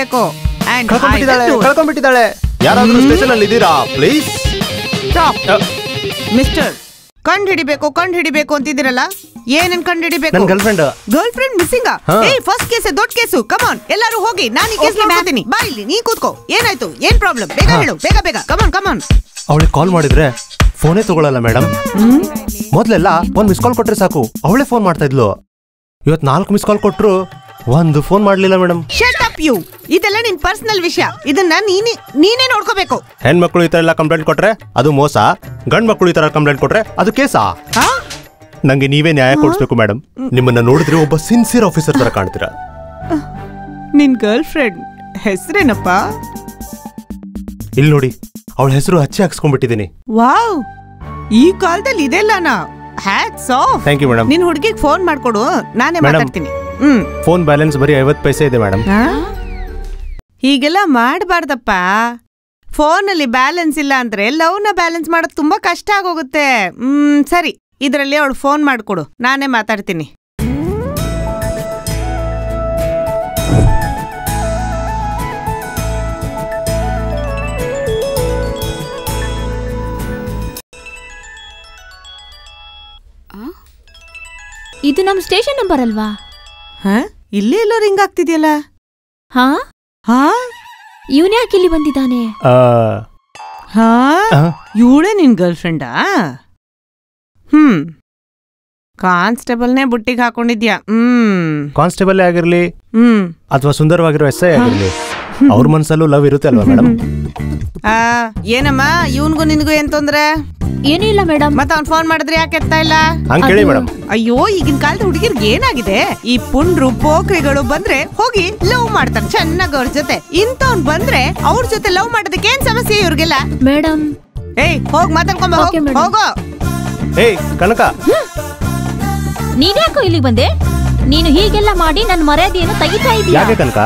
ಕಳ್ಕೊಂಡ್ಬಿಟ್ಟಿದ್ದಾಳೆ. ಯಾರಾದ್ರೂ ಸ್ಟೇಷನ್ ಅಲ್ಲಿ ಇದ್ದೀರಾ ಪ್ಲೀಸ್? ಮಿಸ್ಟರ್, ಕಂಡು ಹಿಡಿಬೇಕು ಅಂತಿದ್ದೀರಲ್ಲ, ಏನೇನ್ ಕಂಡು ಹಿಡಿಬೇಕು? ನನ್ನ girl friend missing. First case ದೊಡ್ಡ ಕೇಸು. ಕಮಾನ್ ಎಲ್ಲರೂ ಹೋಗಿ, ನಾನು ಈ ಕೇಸ್ ಮಾಡ್ತೀನಿ. ಬಾ ಇಲ್ಲಿ, ನೀ ಕೂತ್ಕೋ. ಏನಾಯ್ತು? ಏನ್ ಪ್ರಾಬ್ಲಮ್? ಬೇಗ ಹೇಳು, ಬೇಗ. ಕಮಾನ್. ಅವಳಿಗೆ ಕಾಲ್ ಮಾಡಿದ್ರೆ ಫೋನೇ ತಗೊಳಲ್ಲ ಮೇಡಮ್. ಮೊದ್ಲೆಲ್ಲ ಒಂದ್ ಮಿಸ್ ಕಾಲ್ ಕೊಟ್ರೆ ಸಾಕು, ಅವಳೇ ಫೋನ್ ಮಾಡ್ತಾ ಇದ್ಲು. ಇವತ್ 4 ಮಿಸ್ ಕಾಲ್ ಕೊಟ್ರು ಒಂದು ಫೋನ್ ಮಾಡ್ಲಿಲ್ಲ ಮೇಡಮ್. Shut up you. ಇದೆಲ್ಲ ನಿನ್ ಪರ್ಸನಲ್ ವಿಷಯ, ಇದನ್ನ ನೀನೇ ನೋಡ್ಕೋಬೇಕು. ಹೆಣ್ಮಕ್ಳು ಈ ತರ ಎಲ್ಲ ಕಂಪ್ಲೇಂಟ್ ಕೊಟ್ರೆ ಅದು ಮೋಸ, ಗಂಡ್ ಮಕ್ಳು ಈ ತರ ಕಂಪ್ಲೇಂಟ್ ಕೊಟ್ರೆ ಅದು ಕೇಸಾ? ನಂಗೆ ನೀವೇ ನ್ಯಾಯ ಕೊಡಿಸ್ಬೇಕು ಮೇಡಮ್. ನಿಮ್ಮನ್ನ ನೋಡಿದ್ರೆ ಒಬ್ಬ ಸಿನ್ಸಿಯರ್ ಆಫೀಸರ್ ತರ ಕಾಣ್ತೀರಾ. ನಿನ್ ಗರ್ಲ್ ಫ್ರೆಂಡ್ ಹೆಸರೇನಪ್ಪ? ಇಲ್ಲಿ ನೋಡಿ, ಅವಳ ಹೆಸರು ಹಚ್ಚಿ ಹಾಕ್ಸ್ಕೊಂಡ್ಬಿಟ್ಟಿದ್ದೀನಿ. ವಾವ್, ಈ ಕಾಲದಲ್ಲಿ ಇದೆಲ್ಲನಾ? Hats off. Thank you madam. ನಿನ್ ಹುಡುಗಿಗೆ ಫೋನ್ ಮಾಡ್ಕೊಡು, ನಾನೇ ಮಾತಾಡ್ತೀನಿ. ಫೋನ್ ಬ್ಯಾಲೆನ್ಸ್ ಬರೀ 50 ಪೈಸೆ ಇದೆ ಮೇಡಮ್. ಹೀಗೆಲ್ಲ ಮಾಡಬಾರ್ದಪ್ಪ. ಫೋನಲ್ಲಿ ಬ್ಯಾಲೆನ್ಸ್ ಇಲ್ಲ ಅಂದ್ರೆ ಲವ್ನ ಬ್ಯಾಲೆನ್ಸ್ ಮಾಡೋದು ತುಂಬಾ ಕಷ್ಟ ಆಗೋಗುತ್ತೆ. ಸರಿ, ಇದರಲ್ಲಿ ಅವಳು ಫೋನ್ ಮಾಡ್ಕೊಡು, ನಾನೇ ಮಾತಾಡ್ತೀನಿ. ಇದು ನಮ್ಮ ಸ್ಟೇಷನ್ ನಂಬರ್ ಅಲ್ವಾ? ಇಲ್ಲೇ ಎಲ್ಲೋ ರಿಂಗ್ ಆಗ್ತಿದ್ಯಲ್ಲ. ಇವನ್ ಯಾಕೆ ಇಲ್ಲಿ ಬಂದಿದ್ದಾನೆ? ಇವಳೇ ನಿನ್ ಗರ್ಲ್ ಫ್ರೆಂಡಾ? ಕಾನ್ಸ್ಟೇಬಲ್ನೇ ಬುಟ್ಟಿಗೆ ಹಾಕೊಂಡಿದ್ಯಾ? ಕಾನ್ಸ್ಟೇಬಲ್ ಆಗಿರ್ಲಿ ಅಥವಾ ಸುಂದರವಾಗಿರೋ ಎಸ್ ಐ ಆಗಿರ್ಲಿ, ಅವ್ರ ಮನ್ಸಲ್ಲೂ ಲವ್ ಇರುತ್ತೆ ಅಲ್ವಾ ಮೇಡಮ್? ಏನಮ್ಮ, ಇವನ್ಗೂ ನಿನ್ಗೂ ಏನ್ ತೊಂದ್ರೆ? ಏನೂ ಇಲ್ಲ ಮೇಡಮ್. ಮತ್ತೆ ಅವ್ನ್ ಫೋನ್ ಮಾಡಿದ್ರೆ ಯಾಕೆ ಎತ್ತಾ ಇಲ್ಲ? ಕೇಳಿ ಮೇಡಮ್. ಅಯ್ಯೋ, ಈಗಿನ ಕಾಲದ ಹುಡುಗಿರ್ಗೆ ಏನಾಗಿದೆ, ಈ ಪುಂಡ್ರು ಪೋಖ್ರಿಗಳು ಬಂದ್ರೆ ಹೋಗಿ ಲವ್ ಮಾಡ್ತಾರೆ ಚೆನ್ನಾಗ್ ಅವ್ರ ಜೊತೆ. ಇಂಥವ್ನ್ ಬಂದ್ರೆ ಅವ್ರ ಜೊತೆ ಲವ್ ಮಾಡೋದಕ್ಕೆ ಏನ್ ಸಮಸ್ಯೆ ಇವ್ರಿಗೆಲ್ಲ? ಮೇಡಮ್, ಹೋಗ್ ಮಾತಾಡ್ಕೊಂಬ, ಹೋಗೋ. ಕನಕ, ನೀನ್ಯಾಕೋ ಇಲ್ಲಿಗೆ ಬಂದೆ? ನೀನು ಹೀಗೆಲ್ಲ ಮಾಡಿ ನನ್ನ ಮರ್ಯಾದೆಯನ್ನು ತೆಗಿತಾ ಇದೀಯ. ಯಾಕೆ ಕನಕ?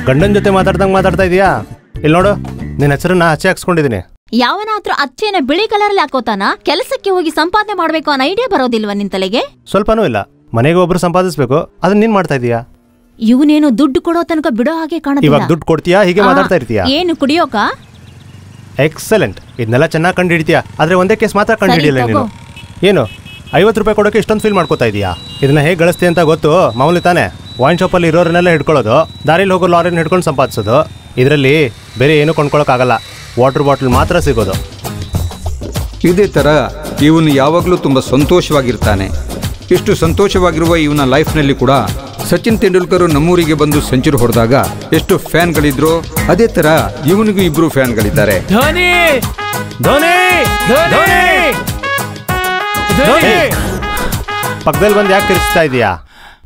ಗಂಡನ್ ಜೊತೆ ಮಾತಾಡ್ತಾ ಇದೀಯಾ? ಇಲ್ಲಿ ನೋಡು, ನಿನ್ನ ಹೆಸರನ್ನ ಹಚ್ಚಿ ಹಾಕ್ಸ್ಕೊಂಡಿದೀನಿ. ಯಾವನಾದ್ರೂ ಅಚ್ಚೇನ ಬಿಳಿ ಕಲರ್ ಅಲ್ಲಿ ಹಾಕೋತಾನ? ಕೆಲಸಕ್ಕೆ ಹೋಗಿ ಸಂಪಾದನೆ ಮಾಡ್ಬೇಕು ಅನ್ನೋ ಐಡಿಯಾ ಬರೋದಿಲ್ವಾ ನಿನ್ ತಲೆಗೆ? ಸ್ವಲ್ಪನೂ ಇಲ್ಲ. ಮನೆಗೆ ಒಬ್ರು ಸಂಪಾದಿಸ್ಬೇಕು, ಅದನ್ನ ನೀನ್ ಮಾಡ್ತಾ ಇದೀಯಾ? ಇವನೇನು ದುಡ್ಡು ಕೊಡೋ ತನಕ ಬಿಡೋ ಹಾಗೆ ಕಾಣುತ್ತೆ. ಇವಾಗ ದುಡ್ಡು ಕೊಡ್ತೀಯಾ, ಹೀಗೆ ಮಾತಾಡ್ತಾ ಇರ್ತೀಯಾ? ಏನು ಕುಡಿಯೋಕ? ಎಕ್ಸಲೆಂಟ್, ಇದನ್ನೆಲ್ಲ ಚೆನ್ನಾಗಿ ಕಂಡು ಹಿಡಿತೀಯಾ. ಆದ್ರೆ ಒಂದೇ ಕೇಸ್ ಮಾತ್ರ ಕಂಡು ಹಿಡಿಯಲ್ಲ ನೀನು. ಏನು 50 ರೂಪಾಯಿ ಕೊಡೋಕೆ ಇಷ್ಟೊಂದು ಫೀಲ್ ಮಾಡ್ಕೋತಾ ಇದೀಯಾ? ಇದನ್ನ ಹೇಗೆ ಗಳಿಸ್ತೀಯ ಅಂತ ಗೊತ್ತು? ಮಾಮೂಲಿ ತಾನೆ, ವೈನ್ ಶಾಪಲ್ಲಿ ಇರೋರನ್ನೆಲ್ಲ ಹಿಡ್ಕೊಳ್ಳೋದು, ದಾರಿಲಿ ಹೋಗೋ ಲಾರಿನ ಹಿಡ್ಕೊಂಡು ಸಂಪಾದಿಸೋದು. ಇದರಲ್ಲಿ ಬೇರೆ ಏನು ಕೊಂಡ್ಕೊಳ್ಳೋಕ್ಕಾಗಲ್ಲ, ವಾಟರ್ ಬಾಟಲ್ ಮಾತ್ರ ಸಿಗೋದು. ಇದೇ ಥರ ಇವನು ಯಾವಾಗಲೂ ತುಂಬ ಸಂತೋಷವಾಗಿರ್ತಾನೆ. ಇಷ್ಟು ಸಂತೋಷವಾಗಿರುವ ಇವನ ಲೈಫ್ನಲ್ಲಿ ಕೂಡ ಸಚಿನ್ ತೆಂಡೂಲ್ಕರ್ ನಮ್ಮೂರಿಗೆ ಬಂದು ಸೆಂಚುರಿ ಹೊಡೆದಾಗ ಎಷ್ಟು ಫ್ಯಾನ್ಗಳಿದ್ರು, ಅದೇ ಥರ ಇವನಿಗೂ 2 ಫ್ಯಾನ್ಗಳಿದ್ದಾರೆ. ಪಕ್ಕದಲ್ಲಿ ಬಂದು ಯಾಕೆ ತಿರ್ಸ್ತಾ ಇದೀಯಾ?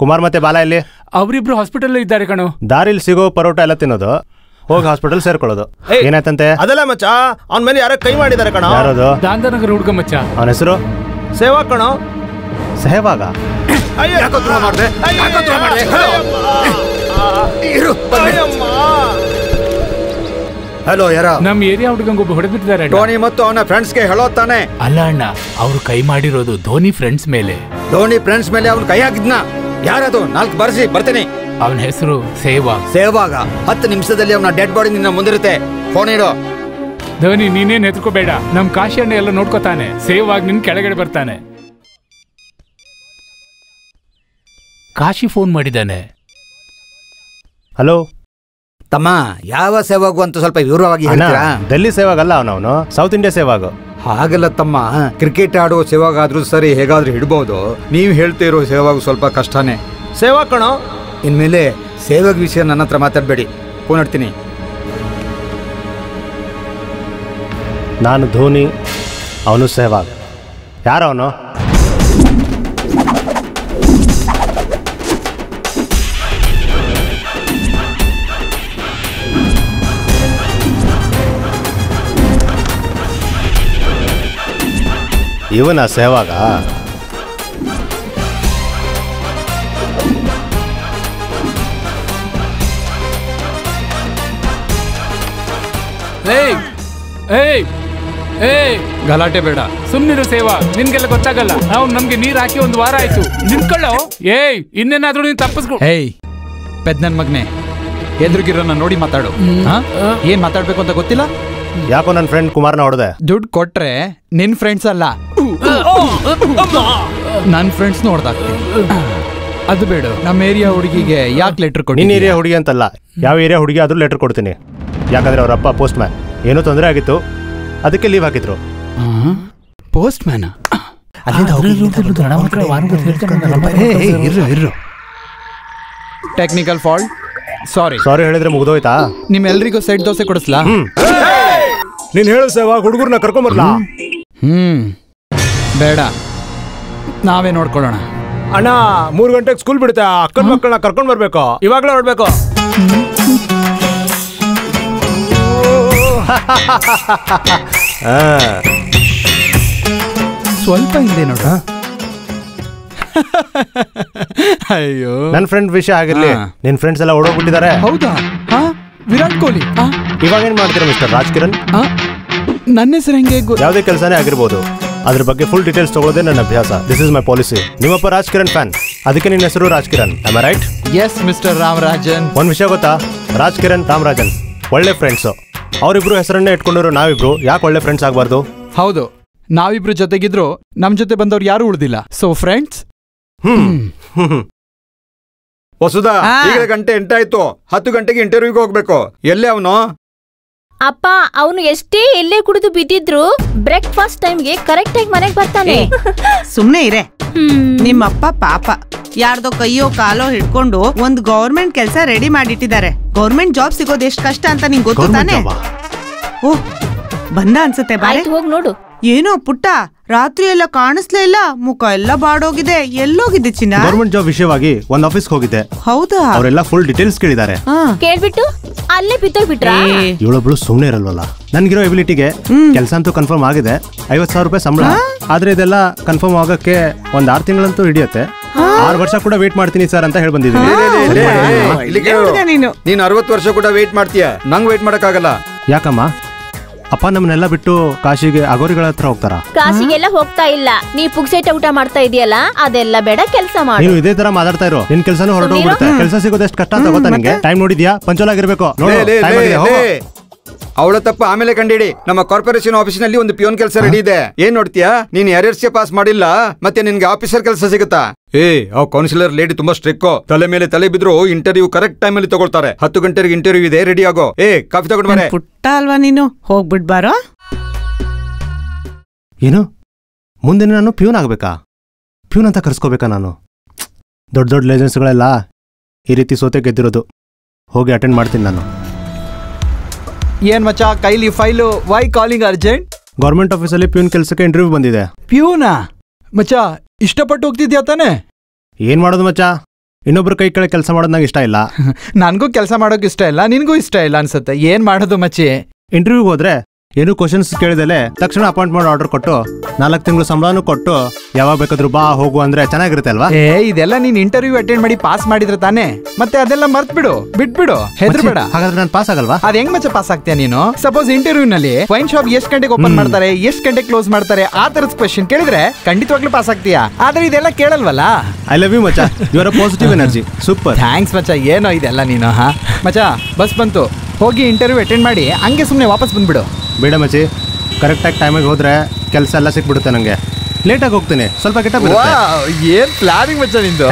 ಕುಮಾರ್ ಮತ್ತೆ ಬಾಲ ಇಲ್ಲಿ? ಅವರಿಬ್ರು ಹಾಸ್ಪಿಟಲ್ ಇದ್ದಾರೆ ಕಣೋ. ದಾರಿಲಿ ಸಿಗೋ ಪರೋಟ ಎಲ್ಲ ತಿನ್ನೋದು, ಹೋಗಿ ಹಾಸ್ಪಿಟಲ್ ಸೇರ್ಕೊಳ್ಳೋದು. ಏನಾಯ್ತಂತೆ? ಅದಲ್ಲ ಮಚ್ಚ, ಅವನ ಮೇಲೆ ಯಾರೋ ಕೈ ಮಾಡಿದ್ದಾರೆ ಕಣೋ. ಯಾರದು? ದಾಂಧನಗರ ಹುಡುಗ ಮಚ್ಚ. ಅವನ ಹೆಸರು ಸೇವಾಗ್ ಕಣೋ. ಸೆಹವಾಗ? ಹಲೋ, ಯಾರ? ನಮ್ ಏರಿಯಾ ಹುಡುಗಂಗೊಬ್ಬ ಹೊಡೆದ್ಬಿಟ್ಟಿದ್ದಾರೆ. ಧೋನಿ ಮತ್ತು ಅವನ ಫ್ರೆಂಡ್ಸ್ ಗೆ ಹೇಳೋ ತಾನೆ? ಅಲ್ಲ ಅಣ್ಣ, ಅವ್ರು ಕೈ ಮಾಡಿರೋದು ಧೋನಿ ಫ್ರೆಂಡ್ಸ್ ಮೇಲೆ. ಧೋನಿ ಫ್ರೆಂಡ್ಸ್ ಮೇಲೆ ಅವ್ನು ಕೈ ಹಾಕಿದ್ನ? ಯಾರದು? 4 ಬರ್ಸಿ ಬರ್ತೀನಿ. ಅವನ ಹೆಸರು ಸೇವಾಗ. 10 ನಿಮಿಷದಲ್ಲಿ ಅವನ ಡೆಡ್ ಬಾಡಿ ನಿನ್ನ ಮುಂದಿರುತ್ತೆ. ಫೋನ್ ಇಡೋ. ಧೋನಿ, ನೀನೇನ್ ಹೆದರ್ಕೋಬೇಡ, ನಮ್ ಕಾಶಿ ಅಣ್ಣ ಎಲ್ಲ ನೋಡ್ಕೋತಾನೆ. ಸೇವಾಗ್ ನಿನ್ ಕೆಳಗಡೆ ಬರ್ತಾನೆ. ಕಾಶಿ ಫೋನ್ ಮಾಡಿದ್ದಾನೆ. ಹಲೋ ತಮ್ಮ, ಯಾವ ಸೇವಾಗು ಅಂತ ಸ್ವಲ್ಪ ವಿವರವಾಗಿ ಹೇಳ್ತೀರಾ? ಡೆಲ್ಲಿ ಸೇವಾಗಲ್ಲ, ಅವನವನು ಸೌತ್ ಇಂಡಿಯಾ ಸೇವಾಗು. ಹಾಗಲ್ಲ ತಮ್ಮ, ಕ್ರಿಕೆಟ್ ಆಡೋ ಸೇವಾಗಾದ್ರೂ ಸರಿ, ಹೇಗಾದ್ರೂ ಹಿಡ್ಬೋದು. ನೀವು ಹೇಳ್ತಿರೋ ಸೇವಾಗು ಸ್ವಲ್ಪ ಕಷ್ಟನೇ. ಸೇವಾಗ್ ಕಣೋ. ಇನ್ಮೇಲೆ ಸೇವಾಗ್ ವಿಷಯ ನನ್ನ ಹತ್ರ ಮಾತಾಡಬೇಡಿ, ಫೋನ್ ಇಡ್ತೀನಿ. ನಾನು ಧೋನಿ, ಅವನು ಸೆಹವಾಗ್. ಯಾರವನು? ಇವನ ಸೆಹವಾಗ? ಗಲಾಟೆ ಬೇಡ, ಸುಮ್ನಿರು ಸೇವಾ. ನಿನ್ಗೆಲ್ಲ ಗೊತ್ತಾಗಲ್ಲ. ನಾವು ನಮ್ಗೆ ನೀರ್ ಹಾಕಿ 1 ವಾರ ಆಯ್ತು. ನಿಂತ್ಕೊಳ್ಳೋ. ಇನ್ನೇನಾದ್ರೂ ನೀನ್ ತಪ್ಪಿಸ್ಕೊ. ಪೆದ್ ನನ್ ಮಗ್ನೆ, ಎದುರುಗಿರೋನ ನೋಡಿ ಮಾತಾಡು. ಏನ್ ಮಾತಾಡ್ಬೇಕು ಅಂತ ಗೊತ್ತಿಲ್ಲ? ಯಾಕೋ ನನ್ನ ಫ್ರೆಂಡ್ ಕುಮಾರ್ನ ಹೊಡೆದೆ. ದುಡ್ಡು ಕೊಟ್ರೆ ನಿನ್ ಫ್ರೆಂಡ್ಸ್ ಅಲ್ಲ, ನನ್ ಫ್ರೆಂಡ್ಸ್ ನೋಡ್ದಾಕ್ತೀನಿ. ಅದು ಬೇಡ. ನಮ್ಮ ಏರಿಯಾ ಹುಡುಗಿಗೆ ಯಾಕೆ ಲೆಟರ್ ಕೊಡಿ? ನಿನ್ನ ಏರಿಯಾ ಹುಡುಗಿ ಅಂತಲ್ಲ, ಯಾವ ಏರಿಯಾ ಹುಡುಗಿ ಆದ್ರೂ ಲೆಟರ್ ಕೊಡ್ತೀನಿ. ಯಾಕಂದ್ರೆ ಅವ್ರ ಅಪ್ಪ ಪೋಸ್ಟ್ ಮ್ಯಾನ್, ಏನೋ ತೊಂದರೆ ಆಗಿತ್ತು, ಅದಕ್ಕೆ ಲೀವ್ ಹಾಕಿದ್ರು. Postman? Technical fault. Sorry ಹೇಳಿದ್ರೆ ಮುಗ್ದೋಯ್ತಾ? ನಿಮ್ಮೆಲ್ರಿಗೂ ಸೆಟ್ ದೋಸೆ ಕೊಡಿಸ್ಲಾ? ನೀನ್ ಹೇಳು ಸೇವಾ, ಹುಡುಗರ್ನ ಕರ್ಕೊಂಬರ್ಲಾ? ಬೇಡ, ನಾವೇ ನೋಡ್ಕೊಳ್ಳೋಣ. ಅಣ್ಣ 3 ಗಂಟೆಗೆ ಸ್ಕೂಲ್ ಬಿಡುತ್ತೆ, ಅಕ್ಕನ ಮಕ್ಕಳನ್ನ ಕರ್ಕೊಂಡ್ ಬರ್ಬೇಕು, ಇವಾಗ್ಲೇ ಹೊರಡ್ಬೇಕು. ಸ್ವಲ್ಪ ಹಿಂದೆ ನೋಡ. ಅಯ್ಯೋ, ನನ್ನ ಫ್ರೆಂಡ್ ವಿಷಯ ಆಗಿರ್ಲಿ, ನಿನ್ ಫ್ರೆಂಡ್ಸ್ ಎಲ್ಲ ಓಡೋಗ್ಬಿಟ್ಟಿದ್ದಾರೆ. ಹೌದಾ? ವಿರಾಟ್ ಕೊಹ್ಲಿ. ಇವಾಗ ಏನ್ ಮಾಡ್ತೀರಾ ಮಿಸ್ಟರ್ ರಾಜ್ ಕಿರಣ್? ನನ್ನ ಹೆಸರು ಹೆಂಗೆ? ಯಾವುದೇ ಕೆಲಸನೇ ಆಗಿರ್ಬೋದು, ಅದ್ರ ಬಗ್ಗೆ ಫುಲ್ ಡೀಟೇಲ್ಸ್ ತಗೊಳ್ಳೋದೇ ನನ್ನ ಅಭ್ಯಾಸ. This is my policy. ನಿಮ್ಮಪ್ಪ ರಾಜ್ ಕಿರಣ್ ಫ್ಯಾನ್, ಅದಕ್ಕೆ ನಿನ್ನ ಹೆಸರು Raj Kiran. Am I right? Yes mister Ramarajan. ಒಂದ್ ವಿಷಯ ಗೊತ್ತಾ, ರಾಜ್ ಕಿರಣ್ ರಾಮರಾಜನ್ ಒಳ್ಳೆ ಫ್ರೆಂಡ್ಸ್. ಅವರಿಬ್ರು ಹೆಸರನ್ನೇ ಇಟ್ಕೊಂಡಿರೋ ನಾವಿಬ್ರು ಯಾಕೆ ಒಳ್ಳೆ ಫ್ರೆಂಡ್ಸ್ ಆಗಬಾರ್ದು? ಹೌದು, ನಾವಿಬ್ರು ಜೊತೆಗಿದ್ರು ನಮ್ ಜೊತೆ ಬಂದವ್ರು ಯಾರು ಉಳಿದಿಲ್ಲ. So friends. ವಸುಧಾ, ಈಗ ಗಂಟೆ 8 ಆಯ್ತು, 10 ಗಂಟೆಗೆ ಇಂಟರ್ವ್ಯೂಗೆ ಹೋಗ್ಬೇಕು. ಎಲ್ಲೇ ಅವನು? ಅಪ್ಪ, ಅವನು ಎಷ್ಟೇ ಎಲ್ಲೇ ಕುಡಿದು ಬಿದ್ದಿದ್ರು ಬ್ರೇಕ್ಫಾಸ್ಟ್ ಟೈಮ್ಗೆ ಕರೆಕ್ಟ್ ಆಗಿ ಮನೆಗೆ ಬರ್ತಾನೆ. ಸುಮ್ನೆ ಇರೆ. ನಿಮ್ಮಪ್ಪ ಪಾಪ ಯಾರ್ದೋ ಕೈಯೋ ಕಾಲೋ ಹಿಡ್ಕೊಂಡು ಒಂದ್ ಗೌರ್ಮೆಂಟ್ ಕೆಲಸ ರೆಡಿ ಮಾಡಿಟ್ಟಿದ್ದಾರೆ. ಗೌರ್ಮೆಂಟ್ ಜಾಬ್ ಸಿಗೋದು ಎಷ್ಟು ಕಷ್ಟ ಅಂತ ನಿಂಗೆ ಗೊತ್ತು ತಾನೆ? ಓಹ್, ಬಂದ ಅನ್ಸುತ್ತೆ. ಬಾರೆ ಹೋಗ್ ನೋಡು. ಏನೋ ಪುಟ್ಟ, ರಾತ್ರಿ ಎಲ್ಲ ಕಾಣಿಸ್ಲೇ ಇಲ್ಲ, ಮುಖ ಎಲ್ಲ ಬಾಡೋಗಿದೆ. ಎಲ್ಲೋಗಿದ್ದೆ ಚಿನ್ನ? ಗೌರ್ಮೆಂಟ್ ಜಾಬ್ ವಿಷಯವಾಗಿ ಒಂದ್ ಆಫೀಸ್ಗೆ ಹೋಗಿದ್ದೆ. ಹೌದಾ? ಅವರೆಲ್ಲ ಫುಲ್ ಡೀಟೇಲ್ಸ್ ಕೇಳಿದ್ದಾರೆ. ಕೇಳ್ಬಿಟ್ಟು ಅಲ್ಲೇ ಬಿದ್ದೋಗ್ಬಿಟ್ರಾ? ಇವಳೊಬ್ಳು ಸುಮ್ನೆ ಇರಲ್ವಲ್ಲ. ನನ್ಗಿರೋ ಎಬಿಲಿಟಿಗೆ ಕೆಲಸ ಅಂತೂ ಕನ್ಫರ್ಮ್ ಆಗಿದೆ. 50,000 ರೂಪಾಯಿ ಸಂಬಳ. ಆದ್ರೆ ಇದೆಲ್ಲ ಕನ್ಫರ್ಮ್ ಆಗಕ್ಕೆ ಒಂದ್ 6 ತಿಂಗಳಂತೂ ಹಿಡಿಯುತ್ತೆ. 6 ವರ್ಷ ಕೂಡ ವೇಟ್ ಮಾಡ್ತೀನಿ ಸರ್ ಅಂತ ಹೇಳಿ ಬಂದಿದ್ದೀನಿ. ನೀನ್ 60 ವರ್ಷ ಕೂಡ ವೇಟ್ ಮಾಡ್ತೀಯ, ನಂಗ್ ವೇಟ್ ಮಾಡಕ್ಕಾಗಲ್ಲ. ಯಾಕಮ್ಮ? ಅಪ್ಪ ನಮ್ಮನ್ನೆಲ್ಲ ಬಿಟ್ಟು ಕಾಶಿಗೆ ಅಗೋರಿಗಳ ಹತ್ರ ಹೋಗ್ತಾರ? ಕಾಶಿಗೆಲ್ಲ ಹೋಗ್ತಾ ಇಲ್ಲ. ನೀ ಪುಕ್ಸೆಟ ಊಟ ಮಾಡ್ತಾ ಇದೆಯಲ್ಲ, ಅದೆಲ್ಲ ಬೇಡ, ಕೆಲಸ ಮಾಡು. ನೀವು ಇದೇ ತರ ಮಾತಾಡ್ತಾ ಇರೋ, ನಿನ್ ಕೆಲಸನೂ ಹೊರಟೋಗ್ಬಿಡುತ್ತೆ. ಕೆಲಸ ಸಿಗೋದು ಎಷ್ಟು ಕಷ್ಟ ಅಂತ ಗೊತ್ತಾ ನಿಂಗೆ? ಟೈಮ್ ನೋಡಿದ್ಯಾ? ಪಂಚೋಲ್ ಆಗಿರ್ಬೇಕು. ಅವಳ ತಪ್ಪ ಆಮೇಲೆ ಕಂಡಿಡಿ. ನಮ್ಮ ಕಾರ್ಪೊರೇಷನ್ ಆಫೀಸಿನಲ್ಲಿ ಒಂದು ಪಿಯೋನ್ ಕೆಲಸ ರೆಡಿ ಇದೆ. ಏನ್ ನೋಡ್ತೀಯಾ? ನೀನ್ RRC ಪಾಸ್ ಮಾಡಿಲ್ಲ, ಮತ್ತೆ ನಿನ್ಗೆ ಆಫೀಸರ್ ಕೆಲಸ ಸಿಗುತ್ತಾ? ಕೌನ್ಸಿಲರ್ ಲೇಡಿ ತುಂಬಾ ಸ್ಟ್ರಿಕ್. ತಲೆ ಮೇಲೆ ತಲೆ ಬಿದ್ರು ಇಂಟರ್ವ್ಯೂ ಕರೆಕ್ಟ್ ಟೈಮ್ ಅಲ್ಲಿ ತಗೊಳ್ತಾರೆ. 10 ಗಂಟೆಗೆ ಇಂಟರ್ವ್ಯೂ ಇದೆ, ರೆಡಿ ಆಗೋ. ಕಾಫಿ ತಗೊಂಡ್ ಬಾರೆ. ಪುಟ್ಟ ಅಲ್ವಾ ನೀನು, ಹೋಗ್ಬಿಟ್ ಬಾರೋ. ಏನು ಮುಂದೆ ನಾನು ಪ್ಯೂನ್ ಆಗ್ಬೇಕಾ? ಪ್ಯೂನ್ ಅಂತ ಕರ್ಸ್ಕೋಬೇಕಾ ನಾನು? ದೊಡ್ಡ ದೊಡ್ಡ ಲೇಜೆನ್ಸ್ಗಳೆಲ್ಲ ಈ ರೀತಿ ಸೋತೆ ಗೆದ್ದಿರೋದು. ಹೋಗಿ ಅಟೆಂಡ್ ಮಾಡ್ತೀನಿ ನಾನು. ಏನ್ ಮಚ್ಚ ಕೈಲಿ file? Why calling urgent? Government ಆಫೀಸಲ್ಲಿ ಪ್ಯೂನ್ ಕೆಲಸಕ್ಕೆ ಇಂಟರ್ವ್ಯೂ ಬಂದಿದೆ. ಪ್ಯೂನಾ? ಮಚ್ಚ ಇಷ್ಟಪಟ್ಟು ಹೋಗ್ತಿದ್ಯಾ ತಾನೆ? ಏನ್ ಮಾಡೋದು ಮಚ್ಚ, ಇನ್ನೊಬ್ರು ಕೈ ಕೆಳಗೆ ಕೆಲಸ ಮಾಡೋದು ನಂಗೆ ಇಷ್ಟ ಇಲ್ಲ. ನನ್ಗೂ ಕೆಲಸ ಮಾಡೋಕೆ ಇಷ್ಟ ಇಲ್ಲ, ನಿನ್ಗೂ ಇಷ್ಟ ಇಲ್ಲ ಅನ್ಸುತ್ತೆ. ಏನ್ ಮಾಡೋದು ಮಚ್ಚಿ? ಇಂಟರ್ವ್ಯೂಗೆ ಹೋದ್ರೆ ಏನು ಕ್ವಶನ್ಸ್ ಕೇಳಿದಲೆ ತಕ್ಷಣ ಅಪಾಯಿಂಟ್ಮೆಂಟ್ ಆರ್ಡರ್ ಕೊಟ್ಟು 4 ತಿಂಗಳು ಸಂಬಳನೂ ಕೊಟ್ಟು ಯಾವಾಗ ಬೇಕಾದ್ರೂ ಬಾ ಹೋಗು ಅಂದ್ರೆ ಚೆನ್ನಾಗಿರುತ್ತೆ ಅಲ್ವಾ? ಇದೆಲ್ಲ ನೀನ್ ಇಂಟರ್ವ್ಯೂ ಅಟೆಂಡ್ ಮಾಡಿ ಪಾಸ್ ಮಾಡಿದ್ರೆ ತಾನೆ. ಮತ್ತೆ ಅದೆಲ್ಲ ಮರ್ತ್ ಬಿಡು, ಬಿಟ್ಬಿಡು, ಹೆದರ್ಬೇಡ. ಹಾಗಾದ್ರೆ ನಾನು ಪಾಸ್ ಆಗಲ್ವಾ? ಅದ್ ಹೆಂಗ್ ಮಚ್ಚ ಪಾಸ್ ಆಗ್ತೀಯ ನೀನು? ಸಪೋಸ್ ಇಂಟರ್ವ್ಯೂ ನಲ್ಲಿ ವೈನ್ ಶಾಪ್ ಎಷ್ಟ್ ಗಂಟೆಗೆ ಓಪನ್ ಮಾಡ್ತಾರೆ, ಎಷ್ಟ್ ಗಂಟೆಗೆ ಕ್ಲೋಸ್ ಮಾಡ್ತಾರೆ, ಆ ತರದ ಕ್ವೆಶ್ಚನ್ ಕೇಳಿದ್ರೆ ಖಂಡಿತವಾಗ್ಲೂ ಪಾಸ್ ಆಗ್ತೀಯಾ. ಆದ್ರೆ ಇದೆಲ್ಲ ಕೇಳಲ್ವಲ್ಲ. ಐ ಲವ್ ಯು ಮಚ್ಚ, you are a positive energy. Super, thanks ಮಚ್ಚ. ಏನೋ ಇದೆಲ್ಲ ನೀನು. ಮಚ್ಚ ಬಸ್ ಬಂತು, ಹೋಗಿ ಇಂಟರ್ವ್ಯೂ ಅಟೆಂಡ್ ಮಾಡಿ ಹಂಗೆ ಸುಮ್ನೆ ವಾಪಸ್ ಬಂದ್ಬಿಡು. ಬೇಡ ಮಚ್ಚಿ, ಕರೆಕ್ಟಾಗಿ ಟೈಮಿಗೆ ಹೋದ್ರೆ ಕೆಲಸ ಎಲ್ಲ ಸಿಕ್ಬಿಡುತ್ತೆ ನಂಗೆ. ಲೇಟಾಗಿ ಹೋಗ್ತೀನಿ, ಸ್ವಲ್ಪ ಕೆಟ್ಟ. ಏನ್ ಪ್ಲಾನಿಂಗ್ ಮಚ್ಚ ನಿಂದು.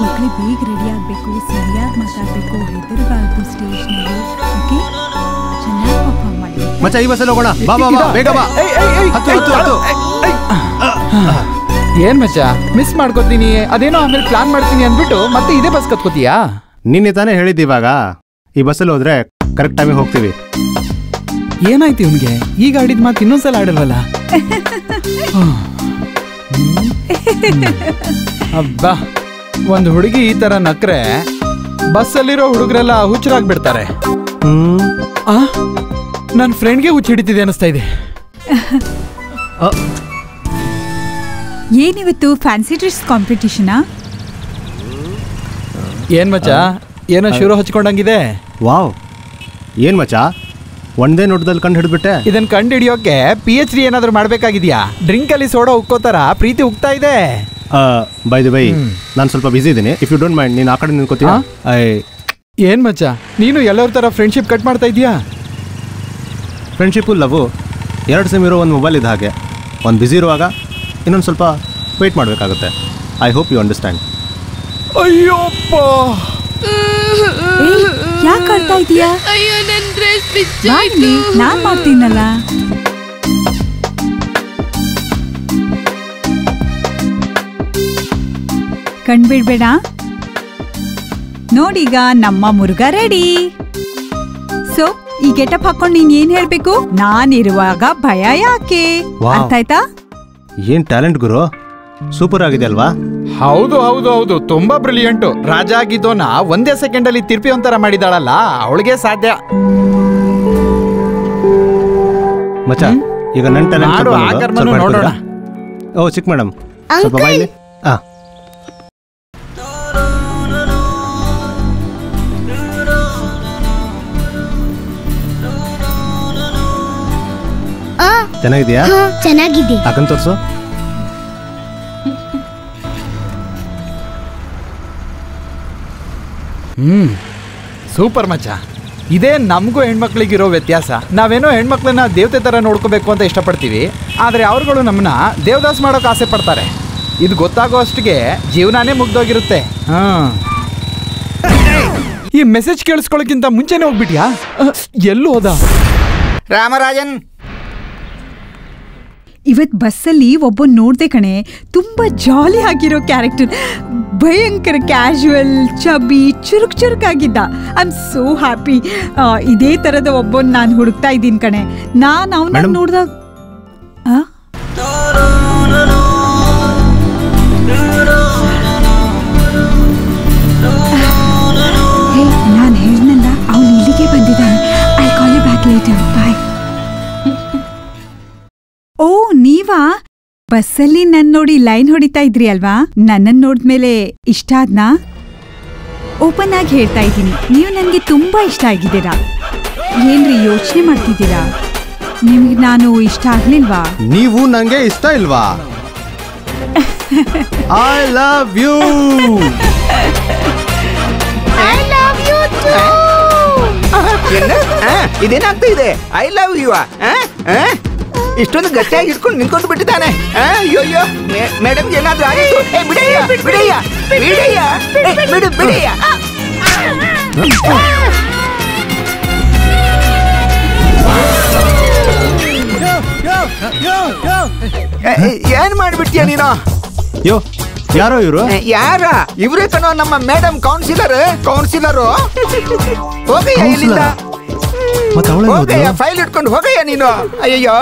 ಮಕ್ಕಳು ಬೇಗ ರೆಡಿ ಆಗಬೇಕು, ಸರಿಯಾಗಿ ಮಾತಾಡಬೇಕು, ಹೆದರಬಾರ್ದು. ಸ್ಟೇಜ್ನಲ್ಲಿ ಓಕೆ, ಚೆನ್ನಾಗಿ ಪರ್ಫಾರ್ಮ್ ಮಾಡಿ. ಮಚ್ಚ ಈ ಬಸ್ಸಲ್ಲಿ ಹೋಗೋಣ, ಬಾ ಬಾ ಬಾ, ಬೇಗ ಬಾ. ಏನ್ ಮಚ್ಚ ಮಿಸ್ ಮಾಡ್ಕೋತೀನಿ, ಅದೇನೋ ಆಮೇಲೆ ಪ್ಲಾನ್ ಮಾಡ್ತೀನಿ ಅಂದ್ಬಿಟ್ಟು ಮತ್ತೆ ಇದೇ ಬಸ್ ಕತ್ಕೋತೀಯಾ? ನಿನ್ನೆ ತಾನೇ ಹೇಳಿದ್ದು, ಇವಾಗ ಈ ಬಸ್ಸಲ್ಲಿ ಹೋದ್ರೆ ಕರೆಕ್ಟ್ ಟೈಮಿಗೆ ಹೋಗ್ತೀವಿ. ಏನಾಯ್ತು ಇವ್ನಿಗೆ? ಈಗ ಆಡಿದ ಮಾತು ಇನ್ನೊಂದ್ಸಲ ಆಡಲ್ವಲ್ಲ? ಅಬ್ಬಾ, ಒಂದ್ ಹುಡುಗಿ ಈ ತರ ನಕ್ರೆ ಬಸ್ಸಲ್ಲಿರೋ ಹುಡುಗರೆಲ್ಲ ಹುಚ್ಚರಾಗ್ಬಿಡ್ತಾರೆ. ನನ್ ಫ್ರೆಂಡ್ಗೆ ಹುಚ್ಚ ಹಿಡಿತಿದೆ ಅನಿಸ್ತಾ ಇದೆ. ಏನಿವತ್ತು ಫ್ಯಾನ್ಸಿ ಡ್ರೆಸ್ ಕಾಂಪಿಟಿಷನಾ? ಏನ್ ಮಚ್ಚ ಏನೋ ಶುರು ಹಚ್ಕೊಂಡಂಗಿದೆ. ವಾವ್, ಏನ್ ಮಚ್ಚ ಒಂದೇ ನೋಟದಲ್ಲಿ ಕಂಡು ಹಿಡಿದ್ಬಿಟ್ಟೆ. ಇದನ್ನ ಕಂಡು ಹಿಡಿಯೋಕೆ PhD ಏನಾದ್ರು ಮಾಡ್ಬೇಕಾಗಿದ್ಯಾ? ಡ್ರಿಂಕ್ ಅಲ್ಲಿ ಸೋಡಾ ಉಕ್ಕೋತಾರ ಪ್ರೀತಿ ಉಕ್ತಾ ಇದೆ. ಬೈ ದಿ ಬೈ, ನಾನು ಸ್ವಲ್ಪ ಬಿಸಿ ಇದ್ದೀನಿ. ಇಫ್ ಯು ಡೋಂಟ್ ಮೈಂಡ್, ನೀನು ಆ ಕಡೆ ನಿಂತ್ಕೋತೀಯಾ? ಏನ್ ಮಚ್ಚ, ನೀನು ಎಲ್ಲರ ತರ ಫ್ರೆಂಡ್ಶಿಪ್ ಕಟ್ ಮಾಡ್ತಾ ಇದೀಯಾ? ಫ್ರೆಂಡ್ಶಿಪ್ಪು ಲವ್ ಎರಡು ಸೇಮ್ ಇರೋ ಒಂದು ಮೊಬೈಲ್ ಇದೆ ಹಾಗೆ. ಒಂದು ಬಿಸಿ ಇರುವಾಗ ಇನ್ನೊಂದು ಸ್ವಲ್ಪ ವೆಯ್ಟ್ ಮಾಡಬೇಕಾಗುತ್ತೆ. I hope you understand. ಅಯ್ಯೋಪ್ಪ, ಯಾಕೆ ಆಡ್ತಾ ಇದೀಯಾ? ಅಯ್ಯೋ ನನ್ ಡ್ರೆಸ್ ಬಾಯ್ಲಿ, ನಾನ್ ಮಾಡ್ತೀನಲ್ಲ. ಕಣ್ಬಿಡ್ಬೇಡ. ನೋಡೀಗ ನಮ್ಮ ಮುರುಘಾ ರೆಡಿ. ಸೊ ಈ ಗೆಟಪ್ ಹಾಕೊಂಡು ನೀನ್ ಏನ್ ಹೇಳ್ಬೇಕು? ನಾನಿರುವಾಗ ಭಯ ಯಾಕೆ? Wow. ಅರ್ಥ ಆಯ್ತಾ? ಏನ್ ಟ್ಯಾಲೆಂಟ್ ಗುರು, ಸೂಪರ್ ಆಗಿದೆ ಅಲ್ವಾ? ಹೌದು ಹೌದು ಹೌದು, ತುಂಬಾ ಬ್ರಿಲಿಯಂಟು. ರಾಜ ಆಗಿದ್ದೋನ ಒಂದೇ ಸೆಕೆಂಡ್ ಅಲ್ಲಿ ತಿರ್ಪಿ ಒಂಥರ ಮಾಡಿದಾಳಲ್ಲ, ಅವಳಿಗೆ ಸಾಧ್ಯ. ಮಚ್ಚ, ಈಗ ನನ್ನ ಮಾಡು, ಆ ಕರ್ಮನು ನೋಡೋಣ. ಟ್ಯಾಲೆಂಟ್. ಓ ಚಿಕ್ಕ ಮೇಡಮ್, ಸ್ವಲ್ಪ ಬಾಯಿಲಿ. ಚೆನ್ನಾಗಿದ್ಯಾ? ಚೆನ್ನಾಗಿದೆ. ಅಕ್ಕನ್ ತೋರ್ಸು. ಸೂಪರ್ ಮಚ್ಚ. ಇದೇ ನಮಗೂ ಹೆಣ್ಮಕ್ಳಿಗಿರೋ ವ್ಯತ್ಯಾಸ. ನಾವೇನೋ ಹೆಣ್ಮಕ್ಳನ್ನ ದೇವತೆ ತರ ನೋಡ್ಕೋಬೇಕು ಅಂತ ಇಷ್ಟಪಡ್ತೀವಿ, ಆದ್ರೆ ಅವ್ರುಗಳು ನಮ್ಮನ್ನ ದೇವದಾಸ್ ಮಾಡೋಕೆ ಆಸೆ ಪಡ್ತಾರೆ. ಇದು ಗೊತ್ತಾಗೋ ಅಷ್ಟಿಗೆ ಜೀವನಾನೇ ಮುಗ್ದೋಗಿರುತ್ತೆ. ಈ ಮೆಸೇಜ್ ಕೇಳಿಸ್ಕೊಳ್ಳೋಕ್ಕಿಂತ ಮುಂಚೆನೆ ಹೋಗ್ಬಿಟ್ಯಾ? ಎಲ್ಲೂ ಹೋದ ರಾಮರಾಜನ್? ಇವತ್ ಬಸ್ಸಲ್ಲಿ ಒಬ್ಬ ನೋಡ್ದೆ ಕಣೆ, ತುಂಬಾ ಜಾಲಿ ಆಗಿರೋ ಕ್ಯಾರೆಕ್ಟರ್. ಭಯಂಕರ ಕ್ಯಾಶುವಲ್, ಚಬಿ, ಚುರುಕ್ ಚುರುಕಾಗಿದ್ದ. I am so happy. ಇದೇ ತರದ ಒಬ್ಬನ್ ನಾನು ಹುಡುಕ್ತಾ ಇದ್ದೀನಿ ಕಣೆ. ನಾನು ಅವನ ನೋಡ್ದಾಗ ನಾನು ಹೇಳಿದ್ನಲ್ಲ, ಅವನು ಇಲ್ಲಿಗೆ ಬಂದಿದ್ದಾನೆ. I call you back later. Bye. ಓ, ನೀವಾ? ಬಸ್ಸಲ್ಲಿ ನನ್ ನೋಡಿ ಲೈನ್ ಹೊಡಿತಾ ಇದ್ರಿ ಅಲ್ವಾ? ನನ್ನನ್ ನೋಡಿದ್ಮೇಲೆ ಇಷ್ಟ ಆದ್ನಾ? ಓಪನ್ ಆಗಿ ಹೇಳ್ತಾ ಇದ್ದೀನಿ, ನೀವು ನನಗೆ ತುಂಬಾ ಇಷ್ಟ ಆಗಿದ್ದೀರಾ. ಏನ್ರಿ ಯೋಚನೆ ಮಾಡ್ತಿದ್ದೀರಾ? ನಿಮ್ಗೆ ನಾನು ಇಷ್ಟ ಆಗ್ಲಿಲ್ವಾ? ನೀವು ನಂಗೆ ಇಷ್ಟ ಇಲ್ವಾ? I love you. ಇದೇನಾಗ್ತಾ ಇದೆ? ಐ ಲವ್ ಯು ಇಷ್ಟೊಂದು ಗಟ್ಟಿಯಾಗಿ ಇಟ್ಕೊಂಡು ನಿಂತ್ಕೊಂಡು ಬಿಟ್ಟಿದ್ದಾನೆ. ಅಯ್ಯೋ, ಮೇಡಮ್ಗೆ ಏನಾದ್ರೂ ಆಗಿತ್ತು? ಬಿಡಯ್ಯ ಬಿಡಯ್ಯ ಬಿಡಯ್ಯ, ಬಿಡು ಬಿಡಯ್ಯ. ಏನ್ ಮಾಡ್ಬಿಡ್ತೀಯ ನೀನು? ಯೋ, ಯಾರೋ ಇವರು? ಯಾರ? ಇವ್ರೇ ಕಣೋ ನಮ್ಮ ಮೇಡಮ್ ಕೌನ್ಸಿಲರು. ಹೋಗಯ್ಯ ಇಲ್ಲಿಂದ, ಹೋಗಯ್ಯ, ಫೈಲ್ ಇಟ್ಕೊಂಡು ಹೋಗಯ್ಯ ನೀನು. ಅಯ್ಯಯ್ಯೋ.